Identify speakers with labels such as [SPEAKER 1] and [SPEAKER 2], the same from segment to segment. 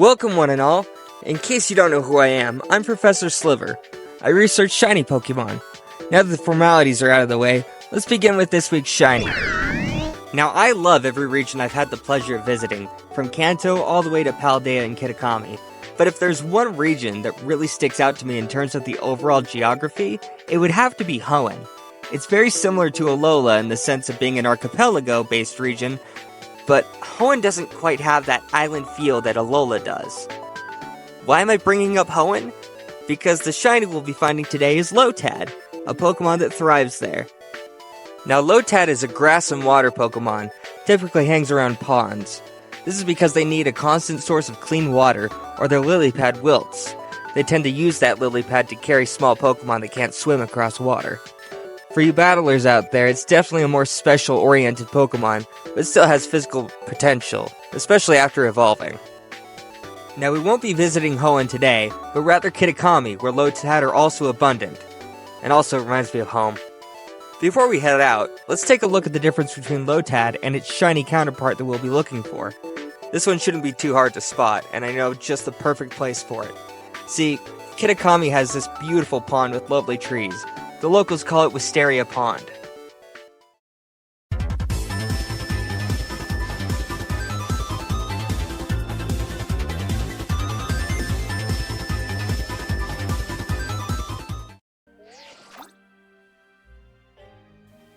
[SPEAKER 1] Welcome one and all. In case you don't know who I am, I'm Professor Sliver. I research shiny Pokemon. Now that the formalities are out of the way, let's begin with this week's shiny. Now I love every region I've had the pleasure of visiting, from Kanto all the way to Paldea and Kitakami. But if there's one region that really sticks out to me in terms of the overall geography, it would have to be Hoenn. It's very similar to Alola in the sense of being an archipelago-based region, but Hoenn doesn't quite have that island feel that Alola does. Why am I bringing up Hoenn? Because the shiny we'll be finding today is LOTAD, a Pokemon that thrives there. Now LOTAD is a grass and water Pokemon, typically hangs around ponds. This is because they need a constant source of clean water, or their lily pad wilts. They tend to use that lily pad to carry small Pokemon that can't swim across water. For you battlers out there, it's definitely a more special-oriented Pokemon, but still has physical potential, especially after evolving. Now we won't be visiting Hoenn today, but rather Kitakami, where LOTAD are also abundant. And also it reminds me of home. Before we head out, let's take a look at the difference between LOTAD and its shiny counterpart that we'll be looking for. This one shouldn't be too hard to spot, and I know just the perfect place for it. See, Kitakami has this beautiful pond with lovely trees. The locals call it Wisteria Pond.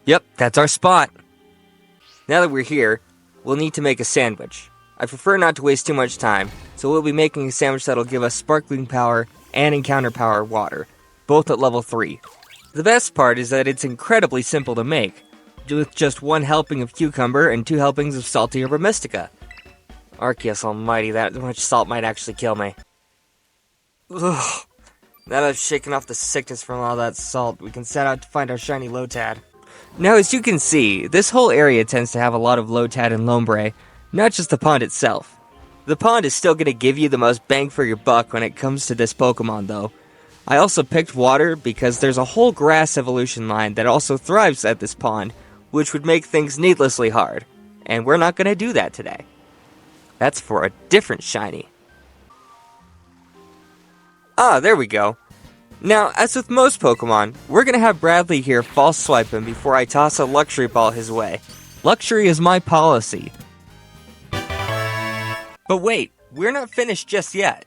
[SPEAKER 1] Yep, that's our spot. Now that we're here, we'll need to make a sandwich. I prefer not to waste too much time, so we'll be making a sandwich that'll give us sparkling power and encounter power water, both at level 3. The best part is that it's incredibly simple to make, with just 1 helping of cucumber and 2 helpings of salty herba mystica. Arceus almighty, that much salt might actually kill me. Ugh. Now that I've shaken off the sickness from all that salt, we can set out to find our shiny LOTAD. Now as you can see, this whole area tends to have a lot of LOTAD and Lombre, not just the pond itself. The pond is still going to give you the most bang for your buck when it comes to this Pokemon though. I also picked water because there's a whole grass evolution line that also thrives at this pond, which would make things needlessly hard. And we're not going to do that today. That's for a different shiny. Ah, there we go. Now, as with most Pokemon, we're going to have Bradley here false swipe him before I toss a luxury ball his way. Luxury is my policy. But wait, we're not finished just yet.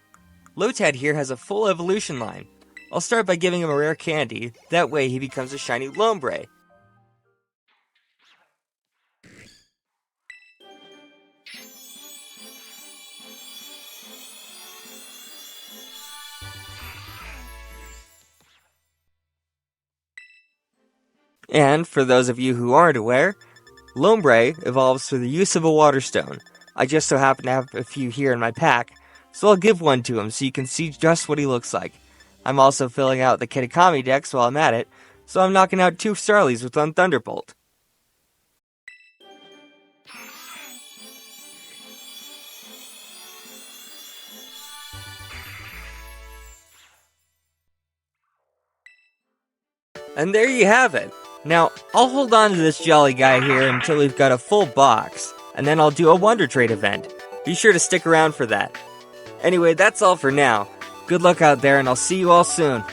[SPEAKER 1] LOTAD here has a full evolution line. I'll start by giving him a rare candy, that way he becomes a shiny Lombre. And, for those of you who aren't aware, Lombre evolves through the use of a water stone. I just so happen to have a few here in my pack, so I'll give one to him so you can see just what he looks like. I'm also filling out the Kitakami dex while I'm at it, so I'm knocking out 2 Starlies with 1 Thunderbolt. And there you have it. Now, I'll hold on to this jolly guy here until we've got a full box, and then I'll do a Wonder Trade event. Be sure to stick around for that. Anyway, that's all for now. Good luck out there, and I'll see you all soon.